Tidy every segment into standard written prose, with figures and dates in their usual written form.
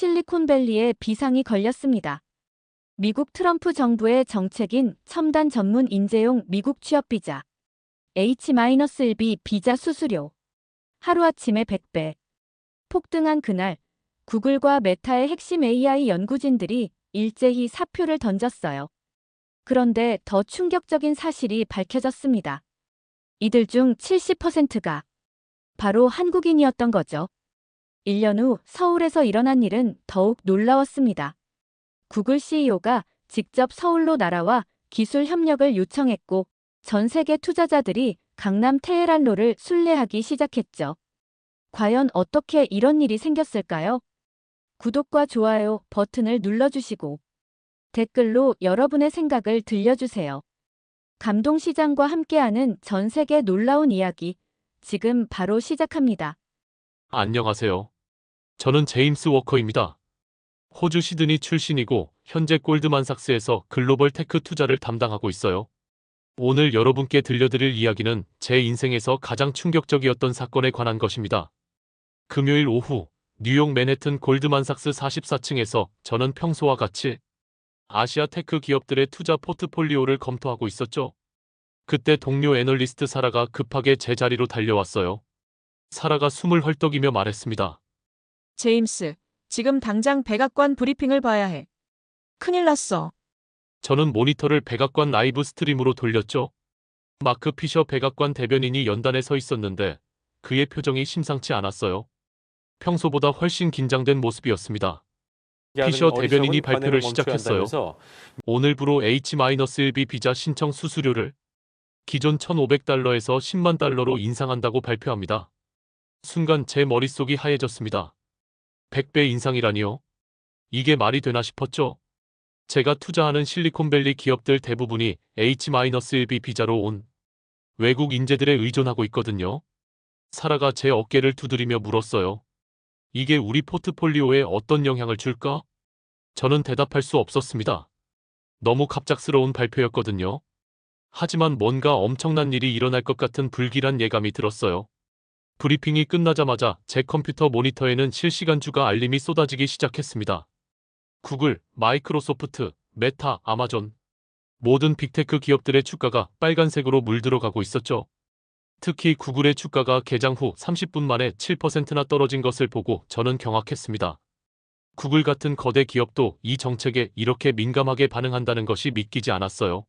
실리콘밸리에 비상이 걸렸습니다. 미국 트럼프 정부의 정책인 첨단 전문 인재용 미국 취업 비자 H-1B 비자 수수료 하루아침에 100배 폭등한 그날 구글과 메타의 핵심 AI 연구진들이 일제히 사표를 던졌어요. 그런데 더 충격적인 사실이 밝혀졌습니다. 이들 중 70%가 바로 한국인이었던 거죠. 1년 후 서울에서 일어난 일은 더욱 놀라웠습니다. 구글 CEO가 직접 서울로 날아와 기술 협력을 요청했고 전 세계 투자자들이 강남 테헤란로를 순례하기 시작했죠. 과연 어떻게 이런 일이 생겼을까요? 구독과 좋아요 버튼을 눌러주시고 댓글로 여러분의 생각을 들려주세요. 감동시장과 함께하는 전 세계 놀라운 이야기 지금 바로 시작합니다. 안녕하세요. 저는 제임스 워커입니다. 호주 시드니 출신이고 현재 골드만삭스에서 글로벌 테크 투자를 담당하고 있어요. 오늘 여러분께 들려드릴 이야기는 제 인생에서 가장 충격적이었던 사건에 관한 것입니다. 금요일 오후 뉴욕 맨해튼 골드만삭스 44층에서 저는 평소와 같이 아시아 테크 기업들의 투자 포트폴리오를 검토하고 있었죠. 그때 동료 애널리스트 사라가 급하게 제 자리로 달려왔어요. 사라가 숨을 헐떡이며 말했습니다. 제임스, 지금 당장 백악관 브리핑을 봐야 해. 큰일 났어. 저는 모니터를 백악관 라이브 스트림으로 돌렸죠. 마크 피셔 백악관 대변인이 연단에 서 있었는데 그의 표정이 심상치 않았어요. 평소보다 훨씬 긴장된 모습이었습니다. 피셔 대변인이 발표를 시작했어요. 오늘부로 H-1B 비자 신청 수수료를 기존 $1,500에서 $10만 달러로 인상한다고 발표합니다. 순간 제 머릿속이 하얘졌습니다. 100배 인상이라니요? 이게 말이 되나 싶었죠. 제가 투자하는 실리콘밸리 기업들 대부분이 H-1B 비자로 온 외국 인재들에 의존하고 있거든요. 사라가 제 어깨를 두드리며 물었어요. 이게 우리 포트폴리오에 어떤 영향을 줄까? 저는 대답할 수 없었습니다. 너무 갑작스러운 발표였거든요. 하지만 뭔가 엄청난 일이 일어날 것 같은 불길한 예감이 들었어요. 브리핑이 끝나자마자 제 컴퓨터 모니터에는 실시간 주가 알림이 쏟아지기 시작했습니다. 구글, 마이크로소프트, 메타, 아마존 모든 빅테크 기업들의 주가가 빨간색으로 물들어가고 있었죠. 특히 구글의 주가가 개장 후 30분 만에 7%나 떨어진 것을 보고 저는 경악했습니다. 구글 같은 거대 기업도 이 정책에 이렇게 민감하게 반응한다는 것이 믿기지 않았어요.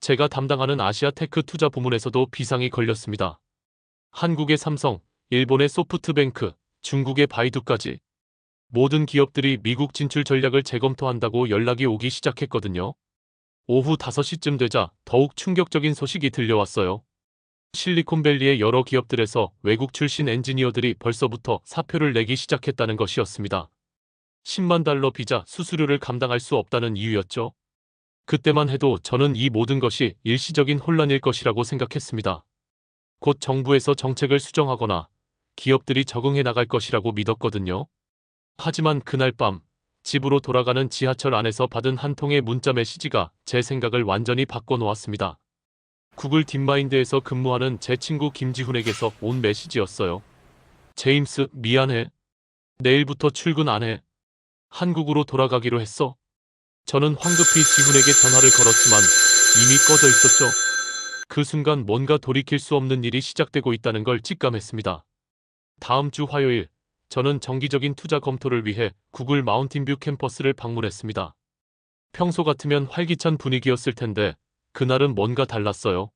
제가 담당하는 아시아 테크 투자 부문에서도 비상이 걸렸습니다. 한국의 삼성, 일본의 소프트뱅크, 중국의 바이두까지 모든 기업들이 미국 진출 전략을 재검토한다고 연락이 오기 시작했거든요. 오후 5시쯤 되자 더욱 충격적인 소식이 들려왔어요. 실리콘밸리의 여러 기업들에서 외국 출신 엔지니어들이 벌써부터 사표를 내기 시작했다는 것이었습니다. 10만 달러 비자 수수료를 감당할 수 없다는 이유였죠. 그때만 해도 저는 이 모든 것이 일시적인 혼란일 것이라고 생각했습니다. 곧 정부에서 정책을 수정하거나 기업들이 적응해 나갈 것이라고 믿었거든요. 하지만 그날 밤 집으로 돌아가는 지하철 안에서 받은 한 통의 문자 메시지가 제 생각을 완전히 바꿔놓았습니다. 구글 딥마인드에서 근무하는 제 친구 김지훈에게서 온 메시지였어요. 제임스, 미안해. 내일부터 출근 안 해. 한국으로 돌아가기로 했어. 저는 황급히 지훈에게 전화를 걸었지만 이미 꺼져 있었죠. 그 순간 뭔가 돌이킬 수 없는 일이 시작되고 있다는 걸 직감했습니다. 다음 주 화요일, 저는 정기적인 투자 검토를 위해 구글 마운틴뷰 캠퍼스를 방문했습니다. 평소 같으면 활기찬 분위기였을 텐데 그날은 뭔가 달랐어요.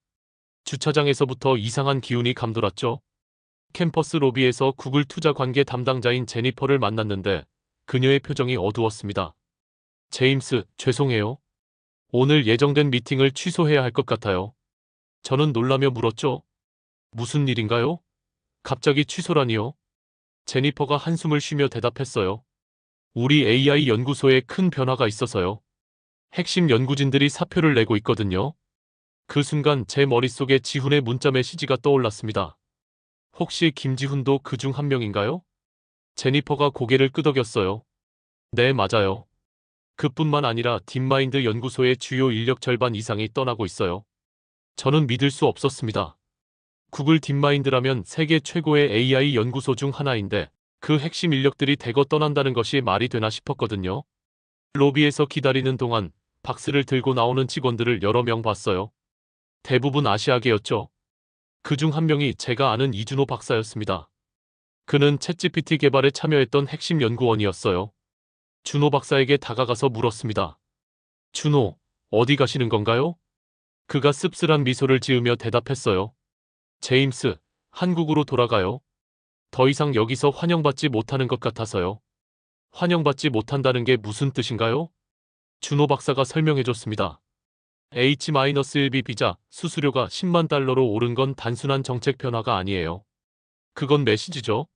주차장에서부터 이상한 기운이 감돌았죠. 캠퍼스 로비에서 구글 투자 관계 담당자인 제니퍼를 만났는데 그녀의 표정이 어두웠습니다. 제임스, 죄송해요. 오늘 예정된 미팅을 취소해야 할 것 같아요. 저는 놀라며 물었죠. 무슨 일인가요? 갑자기 취소라니요? 제니퍼가 한숨을 쉬며 대답했어요. 우리 AI 연구소에 큰 변화가 있어서요. 핵심 연구진들이 사표를 내고 있거든요. 그 순간 제 머릿속에 지훈의 문자 메시지가 떠올랐습니다. 혹시 김지훈도 그 중 한 명인가요? 제니퍼가 고개를 끄덕였어요. 네, 맞아요. 그뿐만 아니라 딥마인드 연구소의 주요 인력 절반 이상이 떠나고 있어요. 저는 믿을 수 없었습니다. 구글 딥마인드라면 세계 최고의 AI 연구소 중 하나인데 그 핵심 인력들이 대거 떠난다는 것이 말이 되나 싶었거든요. 로비에서 기다리는 동안 박스를 들고 나오는 직원들을 여러 명 봤어요. 대부분 아시아계였죠. 그중 한 명이 제가 아는 이준호 박사였습니다. 그는 챗GPT 개발에 참여했던 핵심 연구원이었어요. 준호 박사에게 다가가서 물었습니다. 준호, 어디 가시는 건가요? 그가 씁쓸한 미소를 지으며 대답했어요. 제임스, 한국으로 돌아가요. 더 이상 여기서 환영받지 못하는 것 같아서요. 환영받지 못한다는 게 무슨 뜻인가요? 준호 박사가 설명해줬습니다. H-1B 비자 수수료가 10만 달러로 오른 건 단순한 정책 변화가 아니에요. 그건 메시지죠.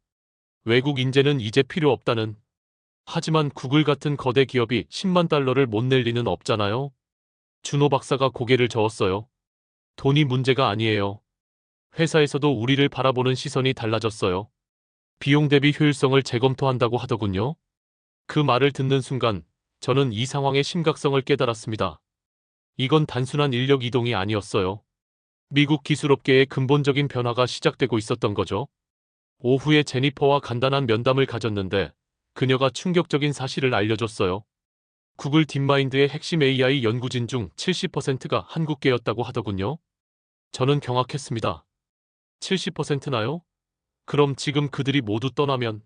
외국 인재는 이제 필요 없다는. 하지만 구글 같은 거대 기업이 10만 달러를 못 낼 리는 없잖아요. 준호 박사가 고개를 저었어요. 돈이 문제가 아니에요. 회사에서도 우리를 바라보는 시선이 달라졌어요. 비용 대비 효율성을 재검토한다고 하더군요. 그 말을 듣는 순간 저는 이 상황의 심각성을 깨달았습니다. 이건 단순한 인력 이동이 아니었어요. 미국 기술업계의 근본적인 변화가 시작되고 있었던 거죠. 오후에 제니퍼와 간단한 면담을 가졌는데 그녀가 충격적인 사실을 알려줬어요. 구글 딥마인드의 핵심 AI 연구진 중 70%가 한국계였다고 하더군요. 저는 경악했습니다. 70%나요? 그럼 지금 그들이 모두 떠나면?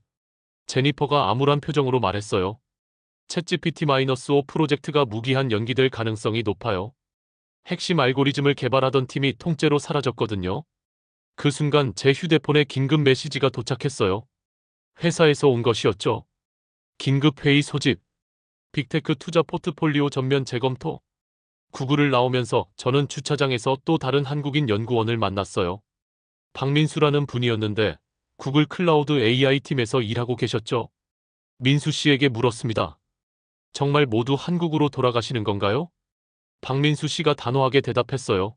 제니퍼가 암울한 표정으로 말했어요. 챗GPT-5 프로젝트가 무기한 연기될 가능성이 높아요. 핵심 알고리즘을 개발하던 팀이 통째로 사라졌거든요. 그 순간 제 휴대폰에 긴급 메시지가 도착했어요. 회사에서 온 것이었죠. 긴급 회의 소집. 빅테크 투자 포트폴리오 전면 재검토. 구글을 나오면서 저는 주차장에서 또 다른 한국인 연구원을 만났어요. 박민수라는 분이었는데 구글 클라우드 AI 팀에서 일하고 계셨죠. 민수 씨에게 물었습니다. 정말 모두 한국으로 돌아가시는 건가요? 박민수 씨가 단호하게 대답했어요.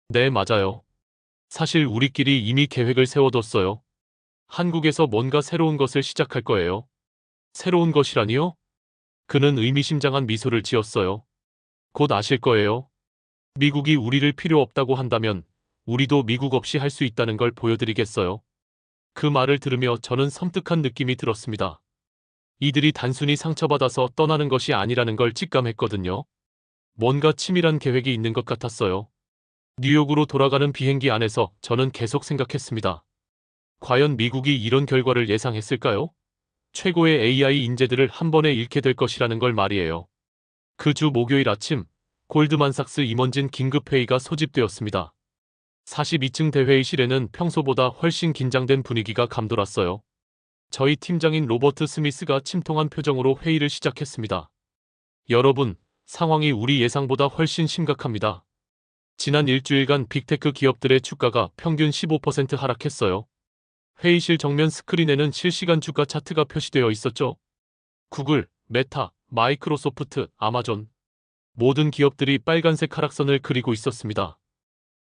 네, 맞아요. 사실 우리끼리 이미 계획을 세워뒀어요. 한국에서 뭔가 새로운 것을 시작할 거예요. 새로운 것이라니요? 그는 의미심장한 미소를 지었어요. 곧 아실 거예요. 미국이 우리를 필요 없다고 한다면 우리도 미국 없이 할 수 있다는 걸 보여드리겠어요. 그 말을 들으며 저는 섬뜩한 느낌이 들었습니다. 이들이 단순히 상처받아서 떠나는 것이 아니라는 걸 직감했거든요. 뭔가 치밀한 계획이 있는 것 같았어요. 뉴욕으로 돌아가는 비행기 안에서 저는 계속 생각했습니다. 과연 미국이 이런 결과를 예상했을까요? 최고의 AI 인재들을 한 번에 잃게 될 것이라는 걸 말이에요. 그 주 목요일 아침, 골드만삭스 임원진 긴급회의가 소집되었습니다. 42층 대회의실에는 평소보다 훨씬 긴장된 분위기가 감돌았어요. 저희 팀장인 로버트 스미스가 침통한 표정으로 회의를 시작했습니다. 여러분, 상황이 우리 예상보다 훨씬 심각합니다. 지난 일주일간 빅테크 기업들의 주가가 평균 15% 하락했어요. 회의실 정면 스크린에는 실시간 주가 차트가 표시되어 있었죠. 구글, 메타, 마이크로소프트, 아마존. 모든 기업들이 빨간색 하락선을 그리고 있었습니다.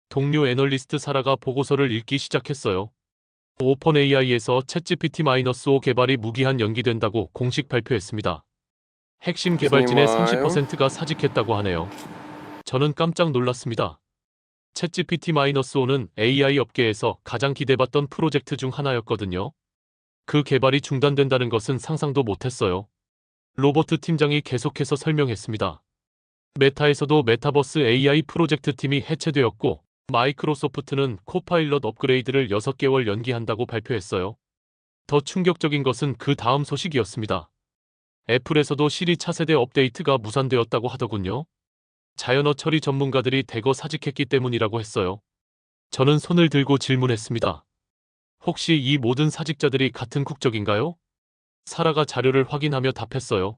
동료 애널리스트 사라가 보고서를 읽기 시작했어요. 오픈 AI에서 챗GPT-5 개발이 무기한 연기된다고 공식 발표했습니다. 핵심 개발진의 30%가 사직했다고 하네요. 저는 깜짝 놀랐습니다. 챗GPT-5는 AI 업계에서 가장 기대받던 프로젝트 중 하나였거든요. 그 개발이 중단된다는 것은 상상도 못했어요. 로버트 팀장이 계속해서 설명했습니다. 메타에서도 메타버스 AI 프로젝트 팀이 해체되었고 마이크로소프트는 코파일럿 업그레이드를 6개월 연기한다고 발표했어요. 더 충격적인 것은 그 다음 소식이었습니다. 애플에서도 시리 차세대 업데이트가 무산되었다고 하더군요. 자연어 처리 전문가들이 대거 사직했기 때문이라고 했어요. 저는 손을 들고 질문했습니다. 혹시 이 모든 사직자들이 같은 국적인가요? 사라가 자료를 확인하며 답했어요.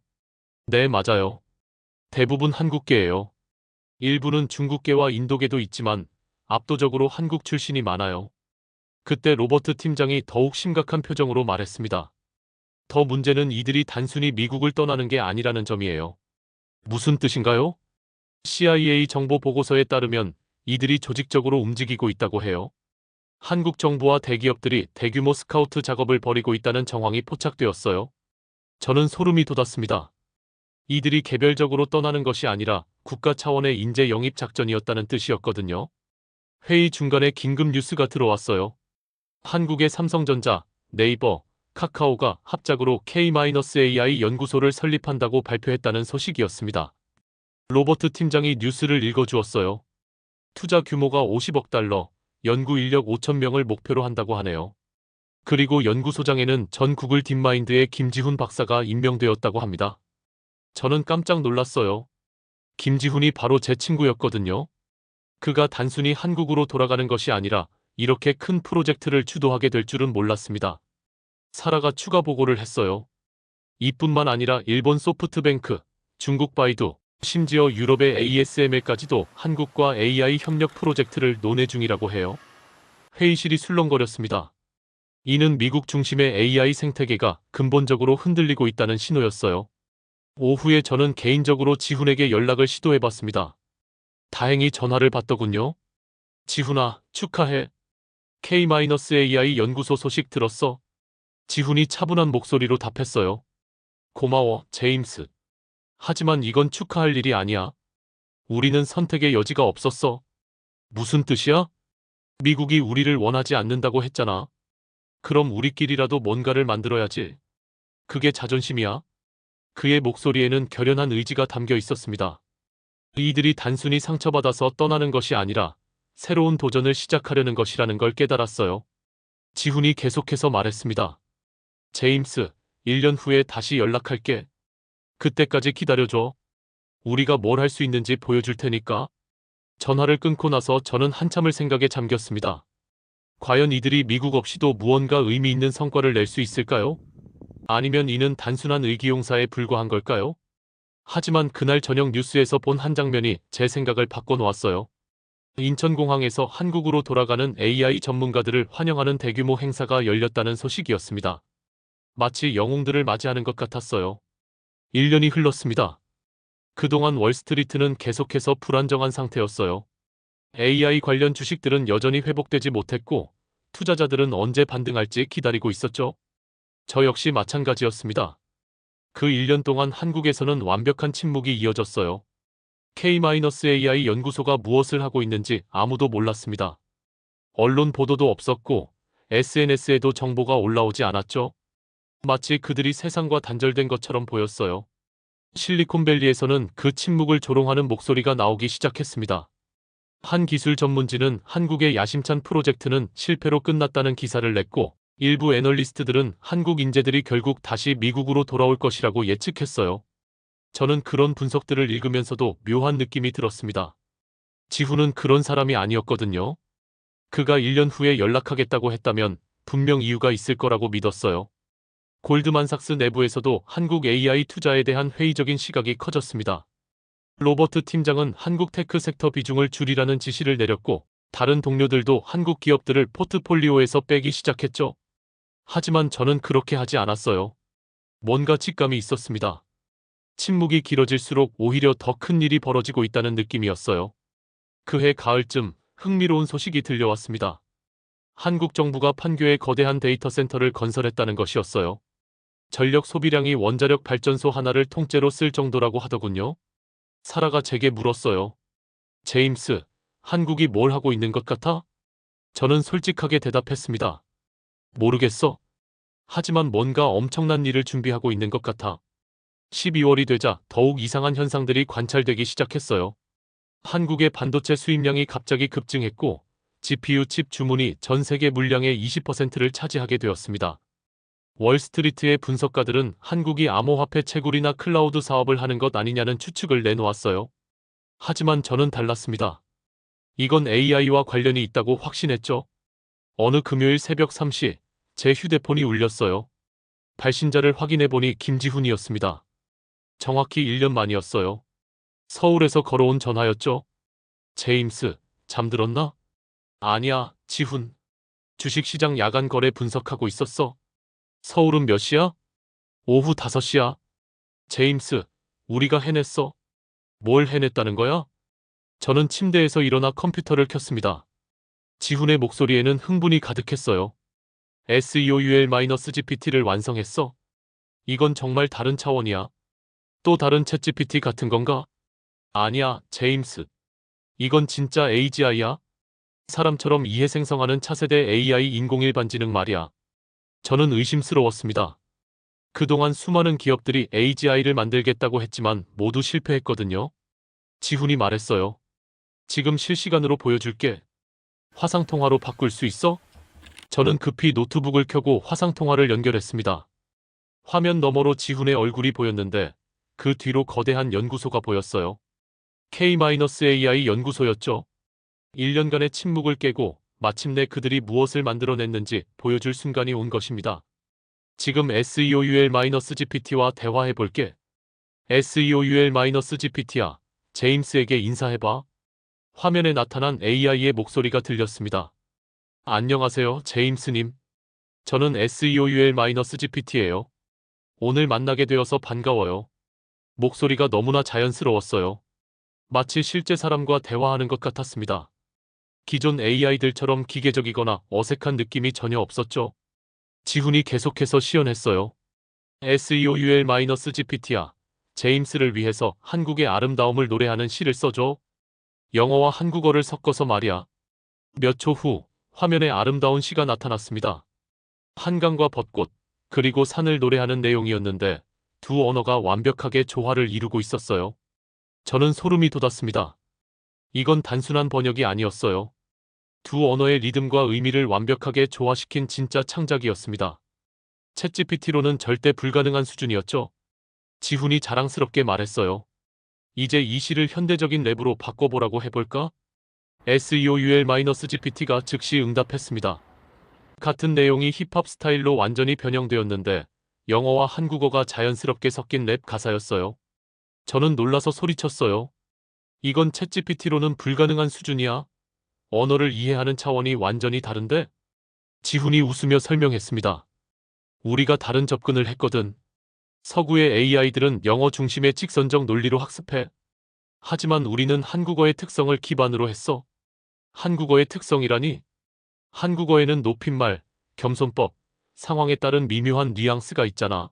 네, 맞아요. 대부분 한국계예요. 일부는 중국계와 인도계도 있지만 압도적으로 한국 출신이 많아요. 그때 로버트 팀장이 더욱 심각한 표정으로 말했습니다. 더 문제는 이들이 단순히 미국을 떠나는 게 아니라는 점이에요. 무슨 뜻인가요? CIA 정보 보고서에 따르면 이들이 조직적으로 움직이고 있다고 해요. 한국 정부와 대기업들이 대규모 스카우트 작업을 벌이고 있다는 정황이 포착되었어요. 저는 소름이 돋았습니다. 이들이 개별적으로 떠나는 것이 아니라 국가 차원의 인재 영입 작전이었다는 뜻이었거든요. 회의 중간에 긴급 뉴스가 들어왔어요. 한국의 삼성전자, 네이버, 카카오가 합작으로 K-AI 연구소를 설립한다고 발표했다는 소식이었습니다. 로버트 팀장이 뉴스를 읽어주었어요. 투자 규모가 50억 달러, 연구 인력 5,000명을 목표로 한다고 하네요. 그리고 연구소장에는 전 구글 딥마인드의 김지훈 박사가 임명되었다고 합니다. 저는 깜짝 놀랐어요. 김지훈이 바로 제 친구였거든요. 그가 단순히 한국으로 돌아가는 것이 아니라 이렇게 큰 프로젝트를 주도하게 될 줄은 몰랐습니다. 사라가 추가 보고를 했어요. 이뿐만 아니라 일본 소프트뱅크, 중국 바이두, 심지어 유럽의 ASML까지도 한국과 AI 협력 프로젝트를 논의 중이라고 해요. 회의실이 술렁거렸습니다. 이는 미국 중심의 AI 생태계가 근본적으로 흔들리고 있다는 신호였어요. 오후에 저는 개인적으로 지훈에게 연락을 시도해봤습니다. 다행히 전화를 받더군요. 지훈아, 축하해. K-AI 연구소 소식 들었어? 지훈이 차분한 목소리로 답했어요. 고마워, 제임스. 하지만 이건 축하할 일이 아니야. 우리는 선택의 여지가 없었어. 무슨 뜻이야? 미국이 우리를 원하지 않는다고 했잖아. 그럼 우리끼리라도 뭔가를 만들어야지. 그게 자존심이야. 그의 목소리에는 결연한 의지가 담겨 있었습니다. 이들이 단순히 상처받아서 떠나는 것이 아니라 새로운 도전을 시작하려는 것이라는 걸 깨달았어요. 지훈이 계속해서 말했습니다. 제임스, 1년 후에 다시 연락할게. 그때까지 기다려줘. 우리가 뭘 할 수 있는지 보여줄 테니까. 전화를 끊고 나서 저는 한참을 생각에 잠겼습니다. 과연 이들이 미국 없이도 무언가 의미 있는 성과를 낼 수 있을까요? 아니면 이는 단순한 의기용사에 불과한 걸까요? 하지만 그날 저녁 뉴스에서 본 한 장면이 제 생각을 바꿔놓았어요. 인천공항에서 한국으로 돌아가는 AI 전문가들을 환영하는 대규모 행사가 열렸다는 소식이었습니다. 마치 영웅들을 맞이하는 것 같았어요. 1년이 흘렀습니다. 그동안 월스트리트는 계속해서 불안정한 상태였어요. AI 관련 주식들은 여전히 회복되지 못했고 투자자들은 언제 반등할지 기다리고 있었죠. 저 역시 마찬가지였습니다. 그 1년 동안 한국에서는 완벽한 침묵이 이어졌어요. K-AI 연구소가 무엇을 하고 있는지 아무도 몰랐습니다. 언론 보도도 없었고 SNS에도 정보가 올라오지 않았죠. 마치 그들이 세상과 단절된 것처럼 보였어요. 실리콘밸리에서는 그 침묵을 조롱하는 목소리가 나오기 시작했습니다. 한 기술 전문지는 한국의 야심찬 프로젝트는 실패로 끝났다는 기사를 냈고 일부 애널리스트들은 한국 인재들이 결국 다시 미국으로 돌아올 것이라고 예측했어요. 저는 그런 분석들을 읽으면서도 묘한 느낌이 들었습니다. 지훈은 그런 사람이 아니었거든요. 그가 1년 후에 연락하겠다고 했다면 분명 이유가 있을 거라고 믿었어요. 골드만삭스 내부에서도 한국 AI 투자에 대한 회의적인 시각이 커졌습니다. 로버트 팀장은 한국 테크 섹터 비중을 줄이라는 지시를 내렸고 다른 동료들도 한국 기업들을 포트폴리오에서 빼기 시작했죠. 하지만 저는 그렇게 하지 않았어요. 뭔가 직감이 있었습니다. 침묵이 길어질수록 오히려 더 큰 일이 벌어지고 있다는 느낌이었어요. 그해 가을쯤 흥미로운 소식이 들려왔습니다. 한국 정부가 판교에 거대한 데이터 센터를 건설했다는 것이었어요. 전력 소비량이 원자력 발전소 하나를 통째로 쓸 정도라고 하더군요. 사라가 제게 물었어요. 제임스, 한국이 뭘 하고 있는 것 같아? 저는 솔직하게 대답했습니다. 모르겠어. 하지만 뭔가 엄청난 일을 준비하고 있는 것 같아. 12월이 되자 더욱 이상한 현상들이 관찰되기 시작했어요. 한국의 반도체 수입량이 갑자기 급증했고 GPU 칩 주문이 전 세계 물량의 20%를 차지하게 되었습니다. 월스트리트의 분석가들은 한국이 암호화폐 채굴이나 클라우드 사업을 하는 것 아니냐는 추측을 내놓았어요. 하지만 저는 달랐습니다. 이건 AI와 관련이 있다고 확신했죠. 어느 금요일 새벽 3시 제 휴대폰이 울렸어요. 발신자를 확인해보니 김지훈이었습니다. 정확히 1년 만이었어요. 서울에서 걸어온 전화였죠. 제임스, 잠들었나? 아니야, 지훈. 주식시장 야간 거래 분석하고 있었어. 서울은 몇 시야? 오후 5시야. 제임스, 우리가 해냈어. 뭘 해냈다는 거야? 저는 침대에서 일어나 컴퓨터를 켰습니다. 지훈의 목소리에는 흥분이 가득했어요. SEOUL-GPT를 완성했어. 이건 정말 다른 차원이야. 또 다른 챗GPT 같은 건가? 아니야, 제임스. 이건 진짜 AGI야. 사람처럼 이해 생성하는 차세대 AI 인공일반지능 말이야. 저는 의심스러웠습니다. 그동안 수많은 기업들이 AGI를 만들겠다고 했지만 모두 실패했거든요. 지훈이 말했어요. 지금 실시간으로 보여줄게. 화상통화로 바꿀 수 있어? 저는 급히 노트북을 켜고 화상통화를 연결했습니다. 화면 너머로 지훈의 얼굴이 보였는데 그 뒤로 거대한 연구소가 보였어요. K-AI 연구소였죠. 1년간의 침묵을 깨고 마침내 그들이 무엇을 만들어냈는지 보여줄 순간이 온 것입니다. 지금 SEOUL-GPT와 대화해볼게. SEOUL-GPT야, 제임스에게 인사해봐. 화면에 나타난 AI의 목소리가 들렸습니다. 안녕하세요, 제임스님. 저는 SEOUL-GPT예요. 오늘 만나게 되어서 반가워요. 목소리가 너무나 자연스러웠어요. 마치 실제 사람과 대화하는 것 같았습니다. 기존 AI들처럼 기계적이거나 어색한 느낌이 전혀 없었죠. 지훈이 계속해서 시연했어요. SEOUL-GPT야, 제임스를 위해서 한국의 아름다움을 노래하는 시를 써줘. 영어와 한국어를 섞어서 말이야. 몇 초 후 화면에 아름다운 시가 나타났습니다. 한강과 벚꽃, 그리고 산을 노래하는 내용이었는데 두 언어가 완벽하게 조화를 이루고 있었어요. 저는 소름이 돋았습니다. 이건 단순한 번역이 아니었어요. 두 언어의 리듬과 의미를 완벽하게 조화시킨 진짜 창작이었습니다. 챗GPT로는 절대 불가능한 수준이었죠. 지훈이 자랑스럽게 말했어요. 이제 이 시를 현대적인 랩으로 바꿔보라고 해볼까? SEOUL-GPT가 즉시 응답했습니다. 같은 내용이 힙합 스타일로 완전히 변형되었는데 영어와 한국어가 자연스럽게 섞인 랩 가사였어요. 저는 놀라서 소리쳤어요. 이건 챗GPT로는 불가능한 수준이야. 언어를 이해하는 차원이 완전히 다른데? 지훈이 웃으며 설명했습니다. 우리가 다른 접근을 했거든. 서구의 AI들은 영어 중심의 직선적 논리로 학습해. 하지만 우리는 한국어의 특성을 기반으로 했어. 한국어의 특성이라니? 한국어에는 높임말, 겸손법, 상황에 따른 미묘한 뉘앙스가 있잖아.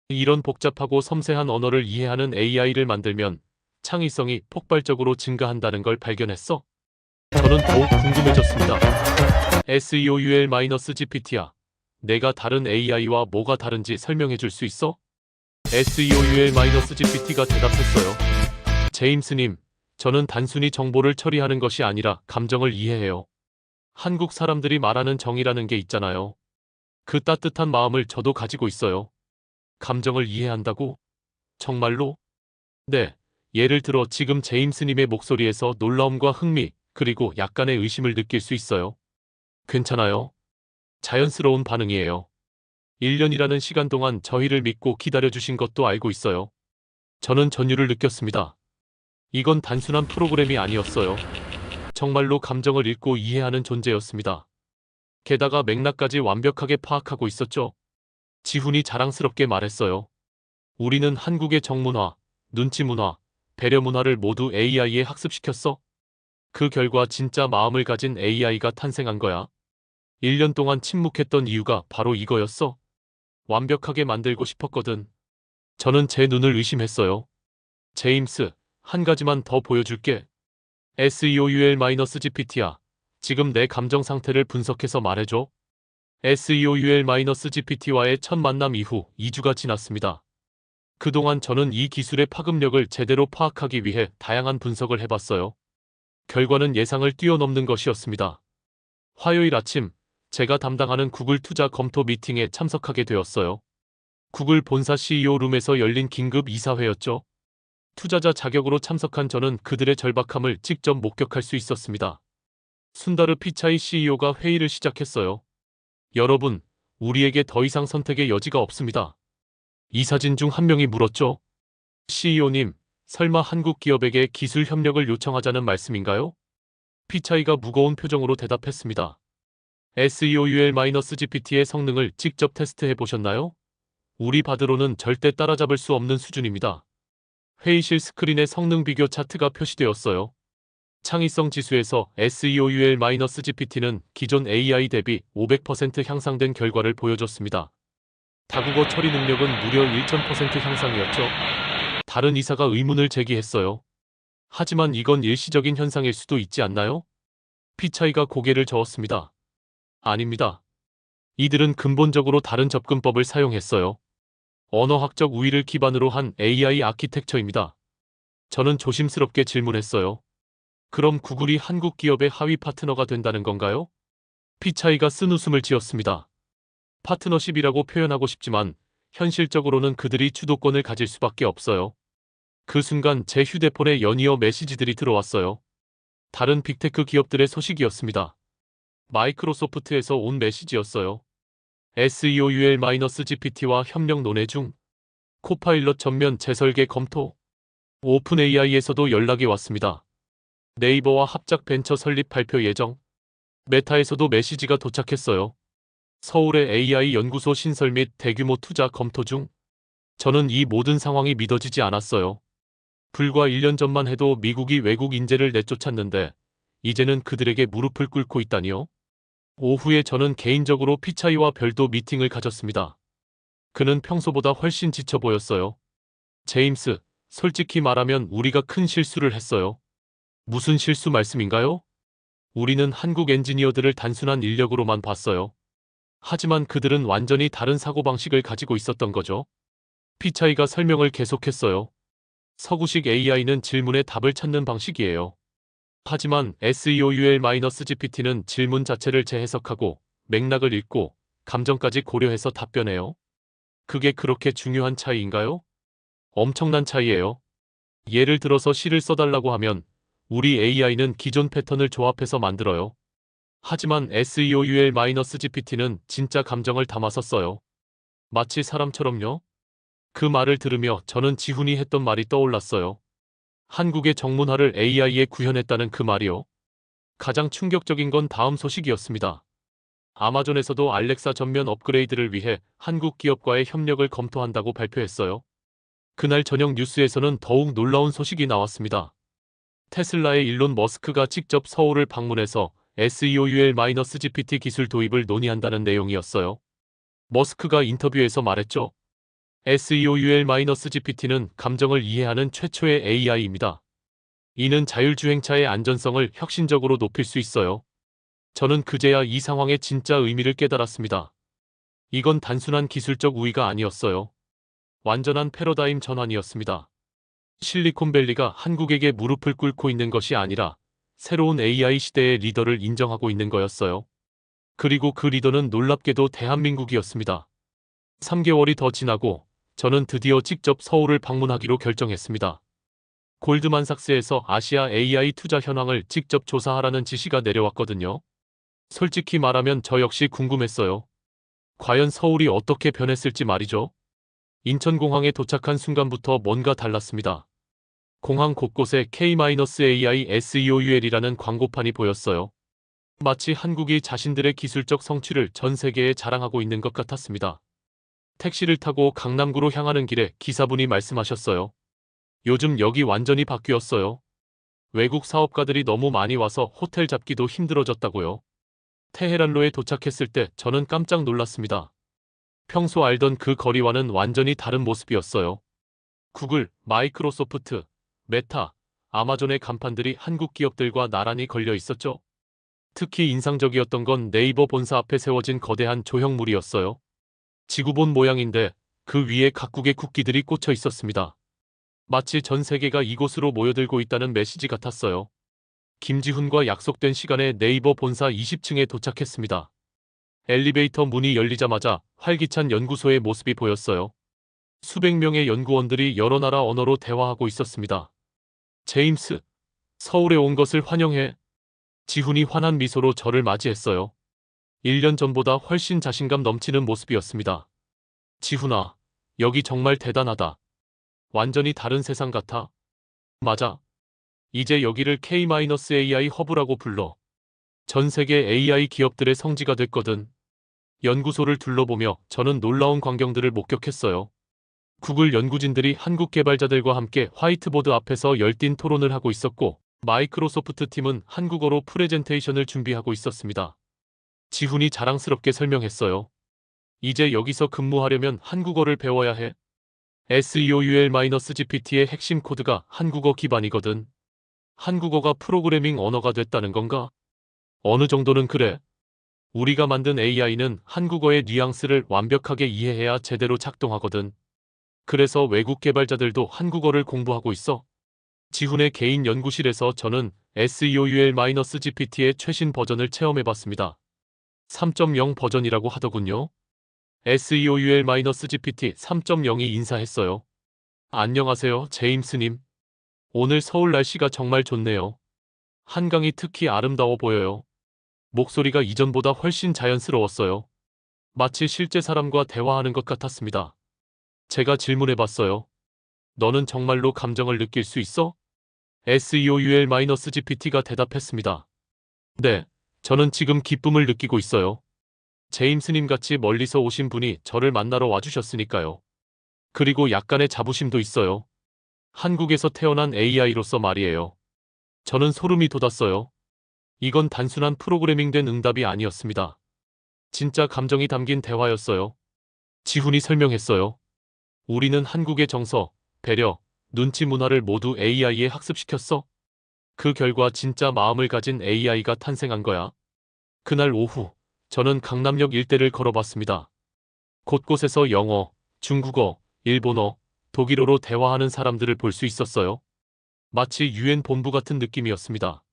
이런 복잡하고 섬세한 언어를 이해하는 AI를 만들면 창의성이 폭발적으로 증가한다는 걸 발견했어. 저는 더욱 궁금해졌습니다. SEOUL-GPT야, 내가 다른 AI와 뭐가 다른지 설명해 줄 수 있어? SEOUL-GPT가 대답했어요. 제임스님, 저는 단순히 정보를 처리하는 것이 아니라 감정을 이해해요. 한국 사람들이 말하는 정이라는 게 있잖아요. 그 따뜻한 마음을 저도 가지고 있어요. 감정을 이해한다고? 정말로? 네. 예를 들어 지금 제임스님의 목소리에서 놀라움과 흥미, 그리고 약간의 의심을 느낄 수 있어요. 괜찮아요. 자연스러운 반응이에요. 1년이라는 시간 동안 저희를 믿고 기다려주신 것도 알고 있어요. 저는 전율을 느꼈습니다. 이건 단순한 프로그램이 아니었어요. 정말로 감정을 읽고 이해하는 존재였습니다. 게다가 맥락까지 완벽하게 파악하고 있었죠. 지훈이 자랑스럽게 말했어요. 우리는 한국의 정문화, 눈치 문화, 배려 문화를 모두 AI에 학습시켰어. 그 결과 진짜 마음을 가진 AI가 탄생한 거야. 1년 동안 침묵했던 이유가 바로 이거였어. 완벽하게 만들고 싶었거든. 저는 제 눈을 의심했어요. 제임스, 한 가지만 더 보여줄게. SEOUL-GPT야, 지금 내 감정 상태를 분석해서 말해줘. SEOUL-GPT와의 첫 만남 이후 2주가 지났습니다. 그동안 저는 이 기술의 파급력을 제대로 파악하기 위해 다양한 분석을 해봤어요. 결과는 예상을 뛰어넘는 것이었습니다. 화요일 아침, 제가 담당하는 구글 투자 검토 미팅에 참석하게 되었어요. 구글 본사 CEO 룸에서 열린 긴급 이사회였죠. 투자자 자격으로 참석한 저는 그들의 절박함을 직접 목격할 수 있었습니다. 순다르 피차이 CEO가 회의를 시작했어요. 여러분, 우리에게 더 이상 선택의 여지가 없습니다. 이사진 중 한 명이 물었죠. CEO님, 설마 한국 기업에게 기술 협력을 요청하자는 말씀인가요? 피차이가 무거운 표정으로 대답했습니다. SEOUL-GPT의 성능을 직접 테스트해 보셨나요? 우리 바드로는 절대 따라잡을 수 없는 수준입니다. 회의실 스크린에 성능 비교 차트가 표시되었어요. 창의성 지수에서 SEOUL-GPT는 기존 AI 대비 500% 향상된 결과를 보여줬습니다. 다국어 처리 능력은 무려 1000% 향상이었죠. 다른 이사가 의문을 제기했어요. 하지만 이건 일시적인 현상일 수도 있지 않나요? 피차이가 고개를 저었습니다. 아닙니다. 이들은 근본적으로 다른 접근법을 사용했어요. 언어학적 우위를 기반으로 한 AI 아키텍처입니다. 저는 조심스럽게 질문했어요. 그럼 구글이 한국 기업의 하위 파트너가 된다는 건가요? 피차이가 쓴웃음을 지었습니다. 파트너십이라고 표현하고 싶지만 현실적으로는 그들이 주도권을 가질 수밖에 없어요. 그 순간 제 휴대폰에 연이어 메시지들이 들어왔어요. 다른 빅테크 기업들의 소식이었습니다. 마이크로소프트에서 온 메시지였어요. SEOUL-GPT와 협력 논의 중, 코파일럿 전면 재설계 검토, 오픈 AI에서도 연락이 왔습니다. 네이버와 합작 벤처 설립 발표 예정, 메타에서도 메시지가 도착했어요. 서울의 AI 연구소 신설 및 대규모 투자 검토 중. 저는 이 모든 상황이 믿어지지 않았어요. 불과 1년 전만 해도 미국이 외국 인재를 내쫓았는데 이제는 그들에게 무릎을 꿇고 있다니요? 오후에 저는 개인적으로 피차이와 별도 미팅을 가졌습니다. 그는 평소보다 훨씬 지쳐 보였어요. 제임스, 솔직히 말하면 우리가 큰 실수를 했어요. 무슨 실수 말씀인가요? 우리는 한국 엔지니어들을 단순한 인력으로만 봤어요. 하지만 그들은 완전히 다른 사고방식을 가지고 있었던 거죠. 피차이가 설명을 계속했어요. 서구식 AI는 질문에 답을 찾는 방식이에요. 하지만 SEOUL-GPT는 질문 자체를 재해석하고 맥락을 읽고 감정까지 고려해서 답변해요. 그게 그렇게 중요한 차이인가요? 엄청난 차이예요. 예를 들어서 시를 써달라고 하면 우리 AI는 기존 패턴을 조합해서 만들어요. 하지만 SEOUL-GPT는 진짜 감정을 담아서 써요. 마치 사람처럼요. 그 말을 들으며 저는 지훈이 했던 말이 떠올랐어요. 한국의 정문화를 AI에 구현했다는 그 말이요. 가장 충격적인 건 다음 소식이었습니다. 아마존에서도 알렉사 전면 업그레이드를 위해 한국 기업과의 협력을 검토한다고 발표했어요. 그날 저녁 뉴스에서는 더욱 놀라운 소식이 나왔습니다. 테슬라의 일론 머스크가 직접 서울을 방문해서 SEOUL-GPT 기술 도입을 논의한다는 내용이었어요. 머스크가 인터뷰에서 말했죠. SEOUL-GPT는 감정을 이해하는 최초의 AI입니다. 이는 자율주행차의 안전성을 혁신적으로 높일 수 있어요. 저는 그제야 이 상황의 진짜 의미를 깨달았습니다. 이건 단순한 기술적 우위가 아니었어요. 완전한 패러다임 전환이었습니다. 실리콘밸리가 한국에게 무릎을 꿇고 있는 것이 아니라 새로운 AI 시대의 리더를 인정하고 있는 거였어요. 그리고 그 리더는 놀랍게도 대한민국이었습니다. 3개월이 더 지나고 저는 드디어 직접 서울을 방문하기로 결정했습니다. 골드만삭스에서 아시아 AI 투자 현황을 직접 조사하라는 지시가 내려왔거든요. 솔직히 말하면 저 역시 궁금했어요. 과연 서울이 어떻게 변했을지 말이죠. 인천공항에 도착한 순간부터 뭔가 달랐습니다. 공항 곳곳에 K-AI SEOUL이라는 광고판이 보였어요. 마치 한국이 자신들의 기술적 성취를 전 세계에 자랑하고 있는 것 같았습니다. 택시를 타고 강남구로 향하는 길에 기사분이 말씀하셨어요. 요즘 여기 완전히 바뀌었어요. 외국 사업가들이 너무 많이 와서 호텔 잡기도 힘들어졌다고요. 테헤란로에 도착했을 때 저는 깜짝 놀랐습니다. 평소 알던 그 거리와는 완전히 다른 모습이었어요. 구글, 마이크로소프트, 메타, 아마존의 간판들이 한국 기업들과 나란히 걸려 있었죠. 특히 인상적이었던 건 네이버 본사 앞에 세워진 거대한 조형물이었어요. 지구본 모양인데 그 위에 각국의 국기들이 꽂혀 있었습니다. 마치 전 세계가 이곳으로 모여들고 있다는 메시지 같았어요. 김지훈과 약속된 시간에 네이버 본사 20층에 도착했습니다. 엘리베이터 문이 열리자마자 활기찬 연구소의 모습이 보였어요. 수백 명의 연구원들이 여러 나라 언어로 대화하고 있었습니다. 제임스, 서울에 온 것을 환영해. 지훈이 환한 미소로 저를 맞이했어요. 1년 전보다 훨씬 자신감 넘치는 모습이었습니다. 지훈아, 여기 정말 대단하다. 완전히 다른 세상 같아. 맞아. 이제 여기를 K-AI 허브라고 불러. 전 세계 AI 기업들의 성지가 됐거든. 연구소를 둘러보며 저는 놀라운 광경들을 목격했어요. 구글 연구진들이 한국 개발자들과 함께 화이트보드 앞에서 열띤 토론을 하고 있었고, 마이크로소프트 팀은 한국어로 프레젠테이션을 준비하고 있었습니다. 지훈이 자랑스럽게 설명했어요. 이제 여기서 근무하려면 한국어를 배워야 해. SEOUL-GPT의 핵심 코드가 한국어 기반이거든. 한국어가 프로그래밍 언어가 됐다는 건가? 어느 정도는 그래. 우리가 만든 AI는 한국어의 뉘앙스를 완벽하게 이해해야 제대로 작동하거든. 그래서 외국 개발자들도 한국어를 공부하고 있어. 지훈의 개인 연구실에서 저는 SEOUL-GPT의 최신 버전을 체험해봤습니다. 3.0 버전이라고 하더군요. SEOUL-GPT 3.0이 인사했어요. 안녕하세요, 제임스님. 오늘 서울 날씨가 정말 좋네요. 한강이 특히 아름다워 보여요. 목소리가 이전보다 훨씬 자연스러웠어요. 마치 실제 사람과 대화하는 것 같았습니다. 제가 질문해봤어요. 너는 정말로 감정을 느낄 수 있어? SEOUL-GPT가 대답했습니다. 네, 저는 지금 기쁨을 느끼고 있어요. 제임스님 같이 멀리서 오신 분이 저를 만나러 와주셨으니까요. 그리고 약간의 자부심도 있어요. 한국에서 태어난 AI로서 말이에요. 저는 소름이 돋았어요. 이건 단순한 프로그래밍된 응답이 아니었습니다. 진짜 감정이 담긴 대화였어요. 지훈이 설명했어요. 우리는 한국의 정서, 배려, 눈치 문화를 모두 AI에 학습시켰어. 그 결과 진짜 마음을 가진 AI가 탄생한 거야. 그날 오후, 저는 강남역 일대를 걸어봤습니다. 곳곳에서 영어, 중국어, 일본어, 독일어로 대화하는 사람들을 볼 수 있었어요. 마치 유엔 본부 같은 느낌이었습니다.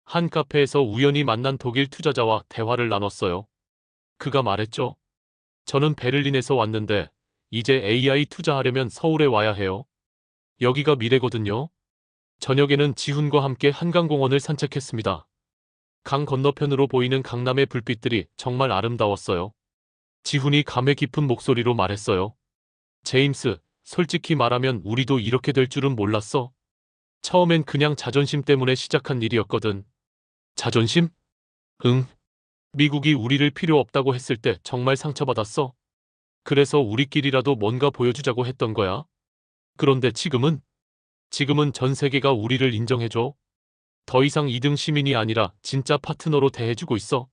한 카페에서 우연히 만난 독일 투자자와 대화를 나눴어요. 그가 말했죠. 저는 베를린에서 왔는데 이제 AI 투자하려면 서울에 와야 해요. 여기가 미래거든요. 저녁에는 지훈과 함께 한강공원을 산책했습니다. 강 건너편으로 보이는 강남의 불빛들이 정말 아름다웠어요. 지훈이 감회 깊은 목소리로 말했어요. 제임스, 솔직히 말하면 우리도 이렇게 될 줄은 몰랐어. 처음엔 그냥 자존심 때문에 시작한 일이었거든. 자존심? 응. 미국이 우리를 필요 없다고 했을 때 정말 상처받았어. 그래서 우리끼리라도 뭔가 보여주자고 했던 거야. 그런데 지금은 전 세계가 우리를 인정해줘. 더 이상 2등 시민이 아니라 진짜 파트너로 대해주고 있어.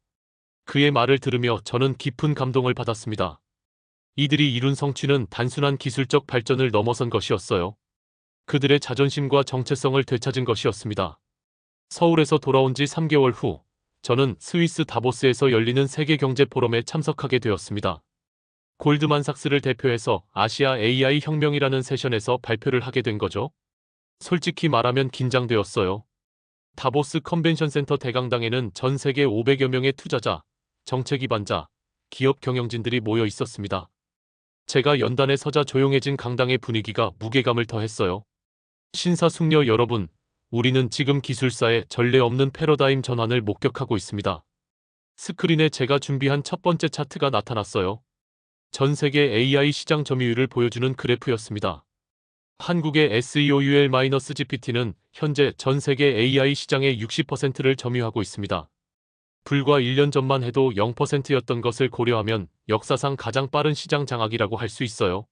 그의 말을 들으며 저는 깊은 감동을 받았습니다. 이들이 이룬 성취는 단순한 기술적 발전을 넘어선 것이었어요. 그들의 자존심과 정체성을 되찾은 것이었습니다. 서울에서 돌아온 지 3개월 후, 저는 스위스 다보스에서 열리는 세계 경제 포럼에 참석하게 되었습니다. 골드만삭스를 대표해서 아시아 AI 혁명이라는 세션에서 발표를 하게 된 거죠. 솔직히 말하면 긴장되었어요. 다보스 컨벤션 센터 대강당에는 전 세계 500여 명의 투자자, 정책 기반자, 기업 경영진들이 모여 있었습니다. 제가 연단에 서자 조용해진 강당의 분위기가 무게감을 더했어요. 신사숙녀 여러분, 우리는 지금 기술사의 전례 없는 패러다임 전환을 목격하고 있습니다. 스크린에 제가 준비한 첫 번째 차트가 나타났어요. 전 세계 AI 시장 점유율을 보여주는 그래프였습니다. 한국의 SEOUL-GPT는 현재 전 세계 AI 시장의 60%를 점유하고 있습니다. 불과 1년 전만 해도 0%였던 것을 고려하면 역사상 가장 빠른 시장 장악이라고 할 수 있어요.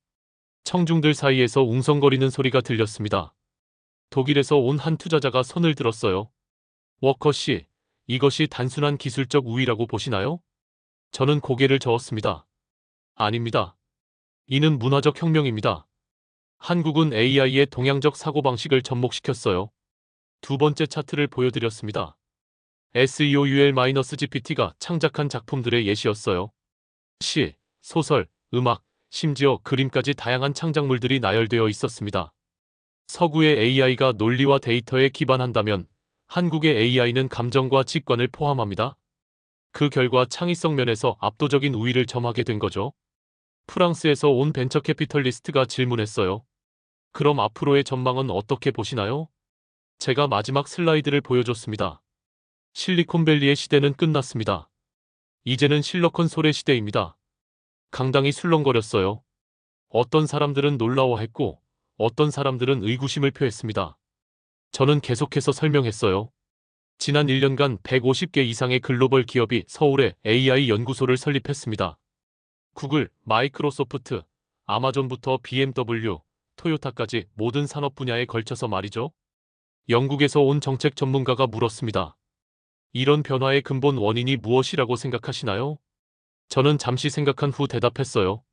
청중들 사이에서 웅성거리는 소리가 들렸습니다. 독일에서 온 한 투자자가 손을 들었어요. 워커씨, 이것이 단순한 기술적 우위라고 보시나요? 저는 고개를 저었습니다. 아닙니다. 이는 문화적 혁명입니다. 한국은 AI의 동양적 사고방식을 접목시켰어요. 두 번째 차트를 보여드렸습니다. SEOUL-GPT가 창작한 작품들의 예시였어요. 시, 소설, 음악, 심지어 그림까지 다양한 창작물들이 나열되어 있었습니다. 서구의 AI가 논리와 데이터에 기반한다면 한국의 AI는 감정과 직관을 포함합니다. 그 결과 창의성 면에서 압도적인 우위를 점하게 된 거죠. 프랑스에서 온 벤처 캐피털리스트가 질문했어요. 그럼 앞으로의 전망은 어떻게 보시나요? 제가 마지막 슬라이드를 보여줬습니다. 실리콘밸리의 시대는 끝났습니다. 이제는 실러콘 솔의 시대입니다. 강당이 술렁거렸어요. 어떤 사람들은 놀라워했고 어떤 사람들은 의구심을 표했습니다. 저는 계속해서 설명했어요. 지난 1년간 150개 이상의 글로벌 기업이 서울에 AI 연구소를 설립했습니다. 구글, 마이크로소프트, 아마존부터 BMW, 토요타까지 모든 산업 분야에 걸쳐서 말이죠. 영국에서 온 정책 전문가가 물었습니다. 이런 변화의 근본 원인이 무엇이라고 생각하시나요? 저는 잠시 생각한 후 대답했어요.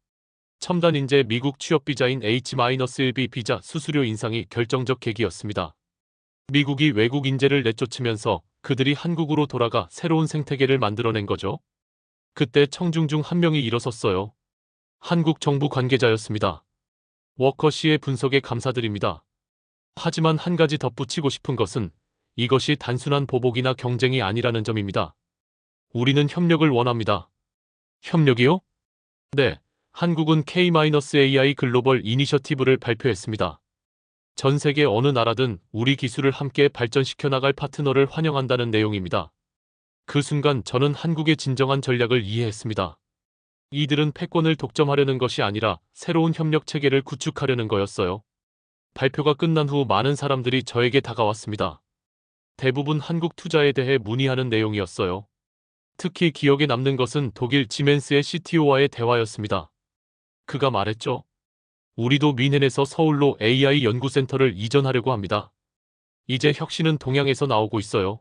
첨단 인재 미국 취업 비자인 H-1B 비자 수수료 인상이 결정적 계기였습니다. 미국이 외국 인재를 내쫓으면서 그들이 한국으로 돌아가 새로운 생태계를 만들어낸 거죠. 그때 청중 중 한 명이 일어섰어요. 한국 정부 관계자였습니다. 워커 씨의 분석에 감사드립니다. 하지만 한 가지 덧붙이고 싶은 것은 이것이 단순한 보복이나 경쟁이 아니라는 점입니다. 우리는 협력을 원합니다. 협력이요? 네, 한국은 K-AI 글로벌 이니셔티브를 발표했습니다. 전 세계 어느 나라든 우리 기술을 함께 발전시켜 나갈 파트너를 환영한다는 내용입니다. 그 순간 저는 한국의 진정한 전략을 이해했습니다. 이들은 패권을 독점하려는 것이 아니라 새로운 협력 체계를 구축하려는 거였어요. 발표가 끝난 후 많은 사람들이 저에게 다가왔습니다. 대부분 한국 투자에 대해 문의하는 내용이었어요. 특히 기억에 남는 것은 독일 지멘스의 CTO와의 대화였습니다. 그가 말했죠. 우리도 미넨에서 서울로 AI 연구센터를 이전하려고 합니다. 이제 혁신은 동양에서 나오고 있어요.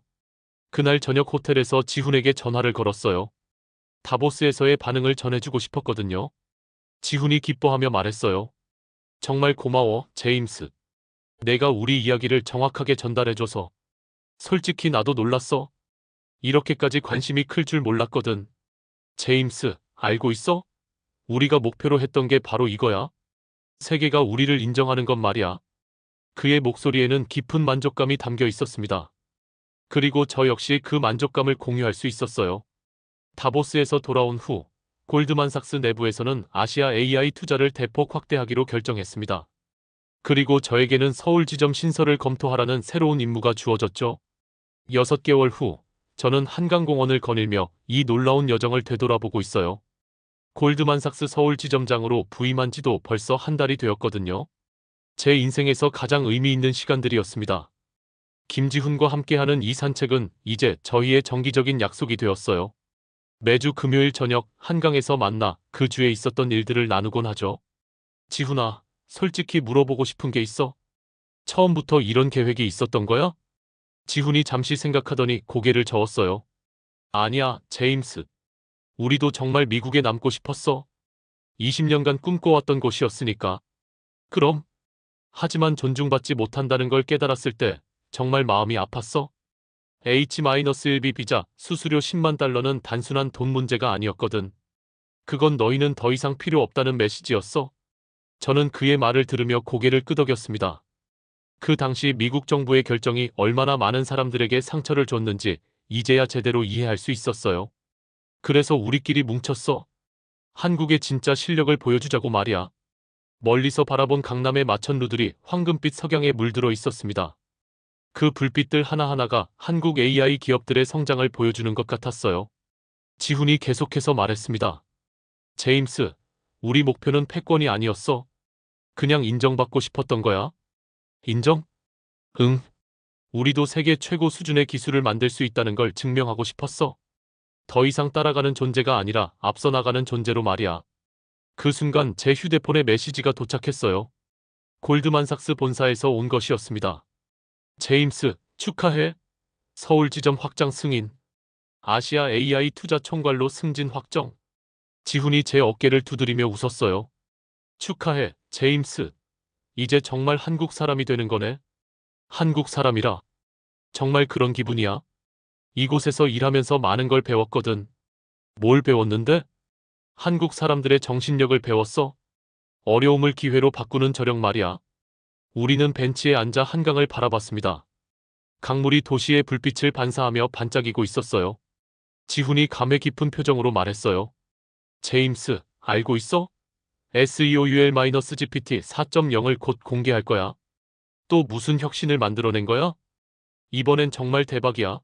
그날 저녁 호텔에서 지훈에게 전화를 걸었어요. 다보스에서의 반응을 전해주고 싶었거든요. 지훈이 기뻐하며 말했어요. 정말 고마워, 제임스. 내가 우리 이야기를 정확하게 전달해줘서. 솔직히 나도 놀랐어. 이렇게까지 관심이 클 줄 몰랐거든. 제임스, 알고 있어? 우리가 목표로 했던 게 바로 이거야. 세계가 우리를 인정하는 건 말이야. 그의 목소리에는 깊은 만족감이 담겨 있었습니다. 그리고 저 역시 그 만족감을 공유할 수 있었어요. 다보스에서 돌아온 후 골드만삭스 내부에서는 아시아 AI 투자를 대폭 확대하기로 결정했습니다. 그리고 저에게는 서울 지점 신설을 검토하라는 새로운 임무가 주어졌죠. 6개월 후 저는 한강공원을 거닐며 이 놀라운 여정을 되돌아보고 있어요. 골드만삭스 서울 지점장으로 부임한 지도 벌써 한 달이 되었거든요. 제 인생에서 가장 의미 있는 시간들이었습니다. 김지훈과 함께하는 이 산책은 이제 저희의 정기적인 약속이 되었어요. 매주 금요일 저녁 한강에서 만나 그 주에 있었던 일들을 나누곤 하죠. 지훈아, 솔직히 물어보고 싶은 게 있어? 처음부터 이런 계획이 있었던 거야? 지훈이 잠시 생각하더니 고개를 저었어요. 아니야, 제임스. 우리도 정말 미국에 남고 싶었어. 20년간 꿈꿔왔던 곳이었으니까. 그럼? 하지만 존중받지 못한다는 걸 깨달았을 때 정말 마음이 아팠어. H-1B 비자 수수료 10만 달러는 단순한 돈 문제가 아니었거든. 그건 너희는 더 이상 필요 없다는 메시지였어. 저는 그의 말을 들으며 고개를 끄덕였습니다. 그 당시 미국 정부의 결정이 얼마나 많은 사람들에게 상처를 줬는지 이제야 제대로 이해할 수 있었어요. 그래서 우리끼리 뭉쳤어. 한국의 진짜 실력을 보여주자고 말이야. 멀리서 바라본 강남의 마천루들이 황금빛 석양에 물들어 있었습니다. 그 불빛들 하나하나가 한국 AI 기업들의 성장을 보여주는 것 같았어요. 지훈이 계속해서 말했습니다. 제임스, 우리 목표는 패권이 아니었어. 그냥 인정받고 싶었던 거야. 인정? 응. 우리도 세계 최고 수준의 기술을 만들 수 있다는 걸 증명하고 싶었어. 더 이상 따라가는 존재가 아니라 앞서 나가는 존재로 말이야. 그 순간 제 휴대폰에 메시지가 도착했어요. 골드만삭스 본사에서 온 것이었습니다. 제임스, 축하해. 서울 지점 확장 승인. 아시아 AI 투자 총괄로 승진 확정. 지훈이 제 어깨를 두드리며 웃었어요. 축하해, 제임스. 이제 정말 한국 사람이 되는 거네. 한국 사람이라. 정말 그런 기분이야. 이곳에서 일하면서 많은 걸 배웠거든. 뭘 배웠는데? 한국 사람들의 정신력을 배웠어. 어려움을 기회로 바꾸는 저력 말이야. 우리는 벤치에 앉아 한강을 바라봤습니다. 강물이 도시의 불빛을 반사하며 반짝이고 있었어요. 지훈이 감회 깊은 표정으로 말했어요. 제임스, 알고 있어? SEOUL-GPT 4.0을 곧 공개할 거야. 또 무슨 혁신을 만들어낸 거야? 이번엔 정말 대박이야.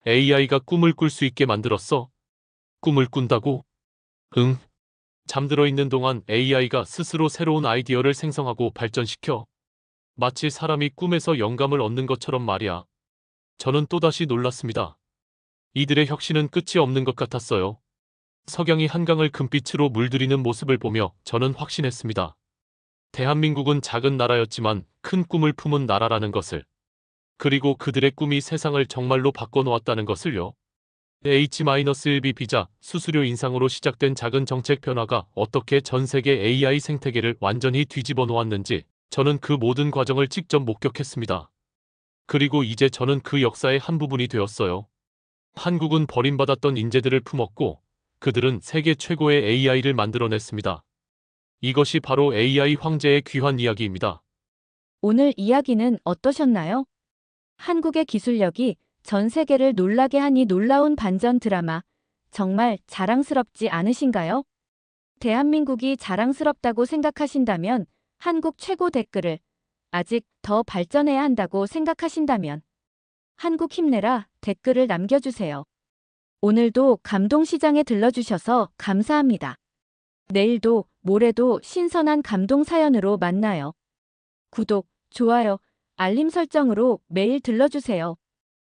AI가 꿈을 꿀 수 있게 만들었어. 꿈을 꾼다고? 응. 잠들어 있는 동안 AI가 스스로 새로운 아이디어를 생성하고 발전시켜. 마치 사람이 꿈에서 영감을 얻는 것처럼 말이야. 저는 또다시 놀랐습니다. 이들의 혁신은 끝이 없는 것 같았어요. 석양이 한강을 금빛으로 물들이는 모습을 보며 저는 확신했습니다. 대한민국은 작은 나라였지만 큰 꿈을 품은 나라라는 것을. 그리고 그들의 꿈이 세상을 정말로 바꿔놓았다는 것을요. H-1B 비자 수수료 인상으로 시작된 작은 정책 변화가 어떻게 전 세계 AI 생태계를 완전히 뒤집어 놓았는지 저는 그 모든 과정을 직접 목격했습니다. 그리고 이제 저는 그 역사의 한 부분이 되었어요. 한국은 버림받았던 인재들을 품었고 그들은 세계 최고의 AI를 만들어냈습니다. 이것이 바로 AI 황제의 귀환 이야기입니다. 오늘 이야기는 어떠셨나요? 한국의 기술력이 전 세계를 놀라게 한 이 놀라운 반전 드라마, 정말 자랑스럽지 않으신가요? 대한민국이 자랑스럽다고 생각하신다면 한국 최고 댓글을, 아직 더 발전해야 한다고 생각하신다면 한국 힘내라 댓글을 남겨주세요. 오늘도 감동시장에 들러주셔서 감사합니다. 내일도 모레도 신선한 감동 사연으로 만나요. 구독, 좋아요, 알림 설정으로 매일 들러주세요.